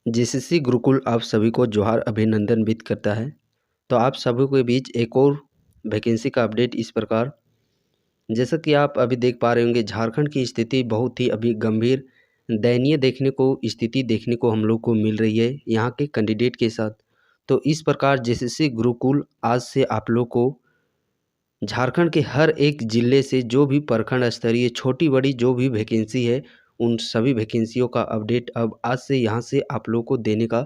JCC Gurukul आप सभी को जोहार अभिनंदन विद करता है। तो आप सभी के बीच एक और वैकेंसी का अपडेट इस प्रकार, जैसा कि आप अभी देख पा रहे होंगे, झारखंड की स्थिति बहुत ही अभी गंभीर दयनीय देखने को स्थिति देखने को हम लोग को मिल रही है यहाँ के कैंडिडेट के साथ। तो इस प्रकार जेसीसी गुरुकुल आज से आप लोग को झारखंड के हर एक ज़िले से जो भी प्रखंड स्तरीय छोटी बड़ी जो भी वैकेंसी है, उन सभी वैकेंसियों का अपडेट अब आज से यहाँ से आप लोग को देने का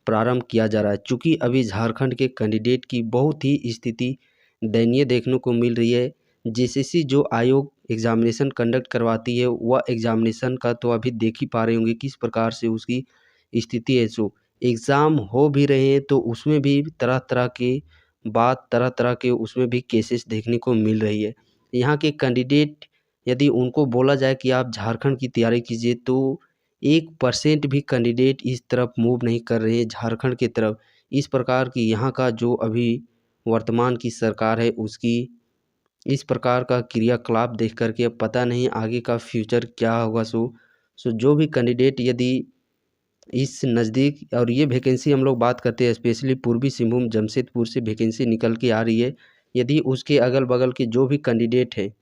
प्रारंभ किया जा रहा है। चूँकि अभी झारखंड के कैंडिडेट की बहुत ही स्थिति दयनीय देखने को मिल रही है। जेसीसी जो आयोग एग्जामिनेशन कंडक्ट करवाती है, वह एग्जामिनेशन का तो अभी देख ही पा रहे होंगे किस प्रकार से उसकी स्थिति है। सो एग्ज़ाम हो भी रहे हैं तो उसमें भी तरह तरह के बात, तरह तरह के उसमें भी केसेस देखने को मिल रही है। यहाँ के कैंडिडेट, यदि उनको बोला जाए कि आप झारखंड की तैयारी कीजिए, तो 1% भी कैंडिडेट इस तरफ मूव नहीं कर रहे हैं झारखंड की तरफ। इस प्रकार की यहाँ का जो अभी वर्तमान की सरकार है, उसकी इस प्रकार का क्रियाकलाप देख कर के अब पता नहीं आगे का फ्यूचर क्या होगा। सो जो भी कैंडिडेट यदि इस नज़दीक, और ये वैकेंसी हम लोग बात करते हैं स्पेशली पूर्वी सिंहभूम जमशेदपुर से वैकेंसी निकल के आ रही है। यदि उसके अगल बगल के जो भी कैंडिडेट हैं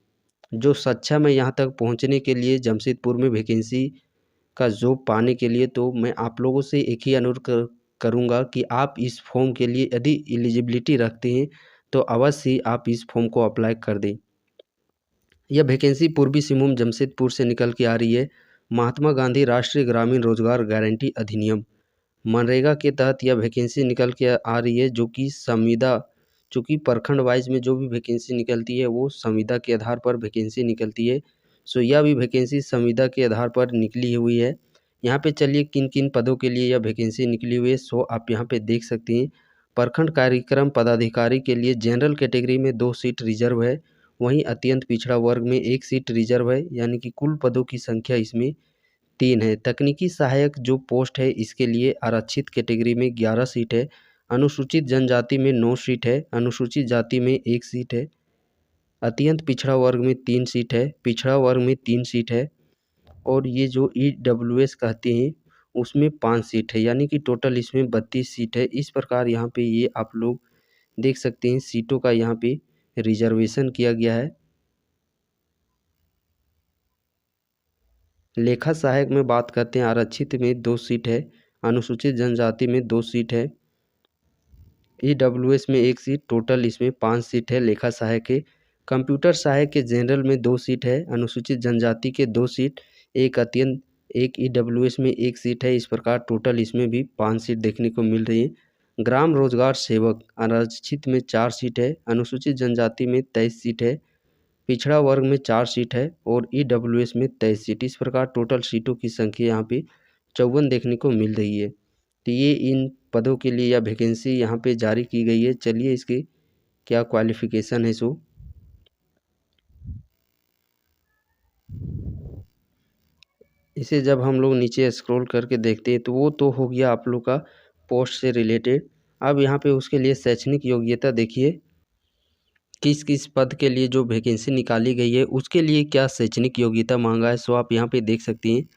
जो सक्षम है यहाँ तक पहुँचने के लिए जमशेदपुर में वैकेंसी का जॉब पाने के लिए, तो मैं आप लोगों से एक ही अनुरोध करूँगा कि आप इस फॉर्म के लिए यदि एलिजिबिलिटी रखते हैं तो अवश्य ही आप इस फॉर्म को अप्लाई कर दें। यह वैकेंसी पूर्वी सिंहभूम जमशेदपुर से निकल के आ रही है। महात्मा गांधी राष्ट्रीय ग्रामीण रोजगार गारंटी अधिनियम मनरेगा के तहत यह वैकेंसी निकल के आ रही है, जो कि संविदा, चूँकि प्रखंड वाइज में जो भी वैकेंसी निकलती है वो संविदा के आधार पर वैकेंसी निकलती है। सो यह भी वैकेंसी संविदा के आधार पर निकली हुई है। यहाँ पे चलिए किन किन पदों के लिए यह वैकेंसी निकली हुई है, सो आप यहाँ पे देख सकते हैं। प्रखंड कार्यक्रम पदाधिकारी के लिए जनरल कैटेगरी में 2 सीट रिजर्व है, वहीं अत्यंत पिछड़ा वर्ग में 1 सीट रिजर्व है, यानी कि कुल पदों की संख्या इसमें 3 है। तकनीकी सहायक जो पोस्ट है इसके लिए आरक्षित कैटेगरी में 11 सीट है, अनुसूचित जनजाति में 9 सीट है, अनुसूचित जाति में 1 सीट है, अत्यंत पिछड़ा वर्ग में 3 सीट है, पिछड़ा वर्ग में 3 सीट है, और ये जो ईडब्ल्यूएस कहते हैं उसमें 5 सीट है, यानी कि टोटल इसमें 32 सीट है। इस प्रकार यहाँ पे ये आप लोग देख सकते हैं सीटों का यहाँ पे रिजर्वेशन किया गया है। लेखा सहायक में बात करते हैं, आरक्षित में 2 सीट है, अनुसूचित जनजाति में 2 सीट है, ईडब्ल्यूएस में 1 सीट, टोटल इसमें 5 सीट है लेखा सहायक के। कंप्यूटर सहायक के जनरल में 2 सीट है, अनुसूचित जनजाति के 2 सीट, एक ईडब्ल्यूएस में 1 सीट है। इस प्रकार टोटल इसमें भी 5 सीट देखने को मिल रही है। ग्राम रोजगार सेवक आरक्षित में 4 सीट है, अनुसूचित जनजाति में 23 सीट है, पिछड़ा वर्ग में 4 सीट है, और ईडब्ल्यूएस में 23 सीट। इस प्रकार टोटल सीटों की संख्या यहाँ पे 54 देखने को मिल रही है। तो ये इन पदों के लिए यह वैकेंसी यहाँ पे जारी की गई है। चलिए इसके क्या क्वालिफिकेशन है, सो इसे जब हम लोग नीचे स्क्रॉल करके देखते हैं तो वो तो हो गया आप लोग का पोस्ट से रिलेटेड। अब यहाँ पे उसके लिए शैक्षणिक योग्यता देखिए, किस किस पद के लिए जो वैकेंसी निकाली गई है उसके लिए क्या शैक्षणिक योग्यता मांगा है, सो आप यहाँ पे देख सकती हैं।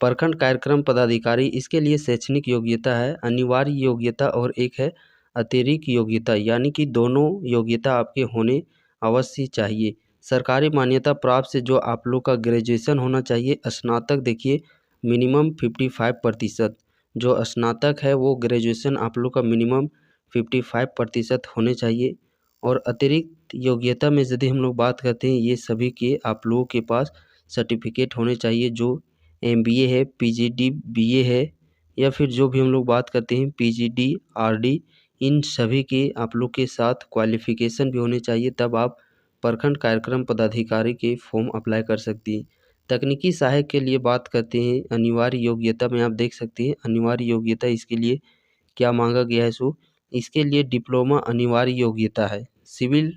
प्रखंड कार्यक्रम पदाधिकारी, इसके लिए शैक्षणिक योग्यता है अनिवार्य योग्यता और एक है अतिरिक्त योग्यता, यानी कि दोनों योग्यता आपके होने अवश्य चाहिए। सरकारी मान्यता प्राप्त से जो आप लोग का ग्रेजुएशन होना चाहिए स्नातक, देखिए मिनिमम 55%, जो स्नातक है वो ग्रेजुएशन आप लोग का मिनिमम 55% होने चाहिए। और अतिरिक्त योग्यता में यदि हम लोग बात करते हैं, ये सभी के आप लोगों के पास सर्टिफिकेट होने चाहिए, जो एमबीए है, पीजीडी बीए है, या फिर जो भी हम लोग बात करते हैं पीजीडी आरडी, इन सभी के आप लोग के साथ क्वालिफिकेशन भी होने चाहिए, तब आप प्रखंड कार्यक्रम पदाधिकारी के फॉर्म अप्लाई कर सकती हैं। तकनीकी सहायक के लिए बात करते हैं, अनिवार्य योग्यता में आप देख सकते हैं अनिवार्य योग्यता इसके लिए क्या मांगा गया है, सो इसके लिए डिप्लोमा अनिवार्य योग्यता है। सिविल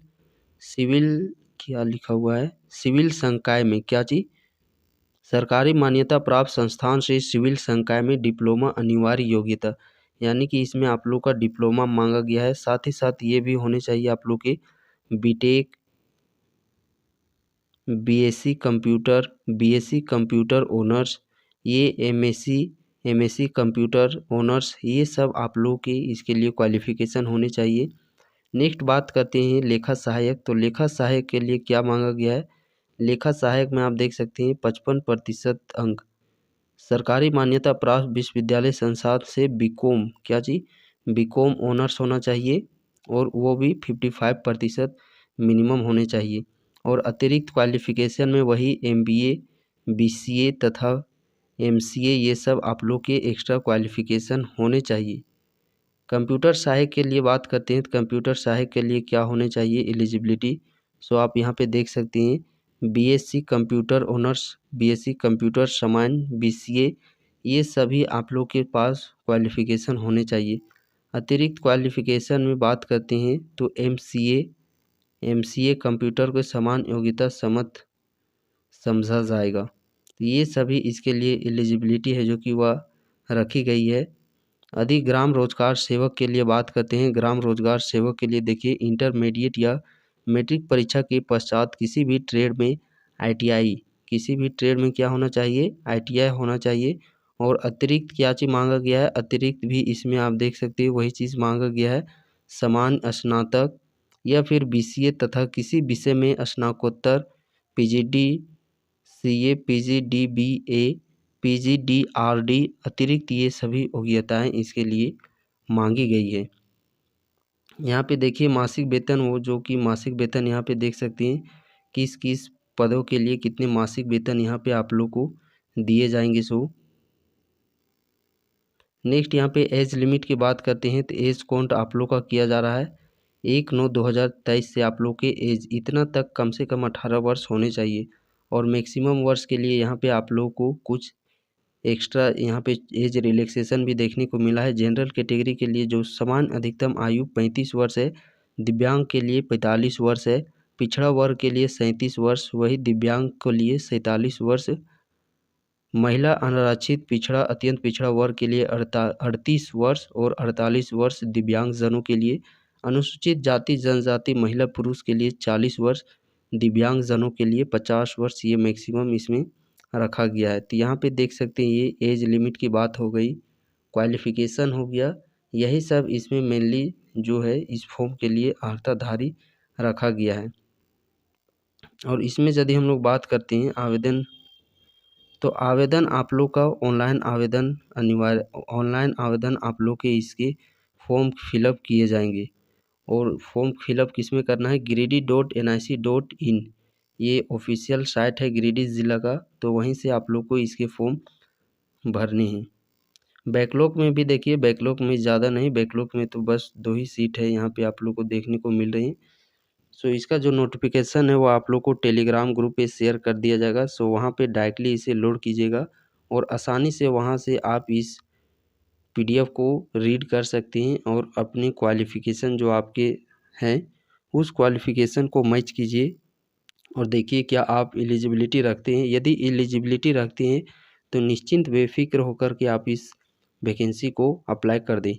सिविल क्या लिखा हुआ है, सिविल संकाय में क्या चीज़, सरकारी मान्यता प्राप्त संस्थान से सिविल संकाय में डिप्लोमा अनिवार्य योग्यता, यानी कि इसमें आप लोग का डिप्लोमा मांगा गया है। साथ ही साथ ये भी होने चाहिए आप लोग के बीटेक, बीएससी कंप्यूटर ऑनर्स, ये एमएससी एमएससी कंप्यूटर ऑनर्स, ये सब आप लोगों के इसके लिए क्वालिफ़िकेशन होने चाहिए। नेक्स्ट बात करते हैं लेखा सहायक। तो लेखा सहायक के लिए क्या मांगा गया है? लेखा सहायक में आप देख सकते हैं 55% अंक, सरकारी मान्यता प्राप्त विश्वविद्यालय संस्थान से बीकॉम, क्या जी, बीकॉम ऑनर्स होना चाहिए और वो भी 55% मिनिमम होने चाहिए। और अतिरिक्त क्वालिफ़िकेशन में वही एमबीए, बीसीए तथा एमसीए, ये सब आप लोग के एक्स्ट्रा क्वालिफ़िकेशन होने चाहिए। कंप्यूटर सहायक के लिए बात करते हैं तो कंप्यूटर सहायक के लिए क्या होने चाहिए एलिजिबिलिटी? सो आप यहाँ पे देख सकते हैं BSc computer honours, BSc computer समान, बीसीए, ये सभी आप लोग के पास क्वालिफ़िकेशन होने चाहिए। अतिरिक्त क्वालिफ़िकेशन में बात करते हैं तो एमसीए, एमसीए कंप्यूटर के समान योग्यता सम्मत समझा जाएगा। तो ये सभी इसके लिए एलिजिबिलिटी है जो कि वह रखी गई है। अधिक ग्राम रोजगार सेवक के लिए बात करते हैं। ग्राम रोजगार सेवक के लिए देखिए इंटरमीडिएट या मैट्रिक परीक्षा के पश्चात किसी भी ट्रेड में आईटीआई, किसी भी ट्रेड में क्या होना चाहिए? आईटीआई होना चाहिए। और अतिरिक्त क्या चीज़ मांगा गया है? अतिरिक्त भी इसमें आप देख सकते हैं वही चीज़ मांगा गया है, समान स्नातक या फिर बीसीए तथा किसी विषय में स्नातकोत्तर, पीजीडी सीए, पीजीडीबीए, पीजीडीआरडी, अतिरिक्त ये सभी योग्यताएं इसके लिए मांगी गई है। यहाँ पे देखिए मासिक वेतन, वो जो कि मासिक वेतन यहाँ पे देख सकते हैं किस किस पदों के लिए कितने मासिक वेतन यहाँ पे आप लोग को दिए जाएंगे। सो नेक्स्ट यहाँ पे एज लिमिट की बात करते हैं तो एज काउंट आप लोग का किया जा रहा है 1/9/2023 से। आप लोग के एज इतना तक कम से कम 18 वर्ष होने चाहिए। और मैक्सिमम वर्ष के लिए यहाँ पे आप लोग को कुछ एक्स्ट्रा यहाँ पे एज रिलैक्सेशन भी देखने को मिला है। जनरल कैटेगरी के लिए जो समान अधिकतम आयु 35 वर्ष है, दिव्यांग के लिए 45 वर्ष है, पिछड़ा वर्ग के लिए 37 वर्ष, वही दिव्यांग के लिए 47 वर्ष, महिला अनारक्षित पिछड़ा अत्यंत पिछड़ा वर्ग के लिए 38 वर्ष और 48 वर्ष दिव्यांगजनों के लिए, अनुसूचित जाति जनजाति महिला पुरुष के लिए 40 वर्ष, दिव्यांगजनों के लिए 50 वर्ष, ये मैक्सिमम इसमें रखा गया है। तो यहाँ पे देख सकते हैं ये एज लिमिट की बात हो गई, क्वालिफ़िकेशन हो गया, यही सब इसमें मेनली जो है इस फॉर्म के लिए अर्हताधारी रखा गया है। और इसमें यदि हम लोग बात करते हैं आवेदन, तो आवेदन आप लोग का ऑनलाइन आवेदन अनिवार्य, ऑनलाइन आवेदन आप लोग के इसके फॉर्म फिलअप किए जाएंगे। और फॉर्म फिलअप किस में करना है? गिरिडीह.nic.in, ये ऑफिशियल साइट है गिरिडीह ज़िला का, तो वहीं से आप लोग को इसके फॉर्म भरने हैं। बैकलॉग में भी देखिए, बैकलॉग में ज़्यादा नहीं, बैकलॉग में तो बस 2 ही सीट है यहाँ पे आप लोग को देखने को मिल रही हैं। सो इसका जो नोटिफिकेशन है वो आप लोग को टेलीग्राम ग्रुप पे शेयर कर दिया जाएगा। सो वहाँ पे डायरेक्टली इसे लोड कीजिएगा और आसानी से वहाँ से आप इस पीडीएफ को रीड कर सकते हैं और अपनी क्वालिफ़िकेशन जो आपके हैं उस क्वालिफ़िकेशन को मैच कीजिए और देखिए क्या आप एलिजिबिलिटी रखते हैं। यदि एलिजिबिलिटी रखते हैं तो निश्चिंत बेफिक्र होकर के आप इस वैकेंसी को अप्लाई कर दें।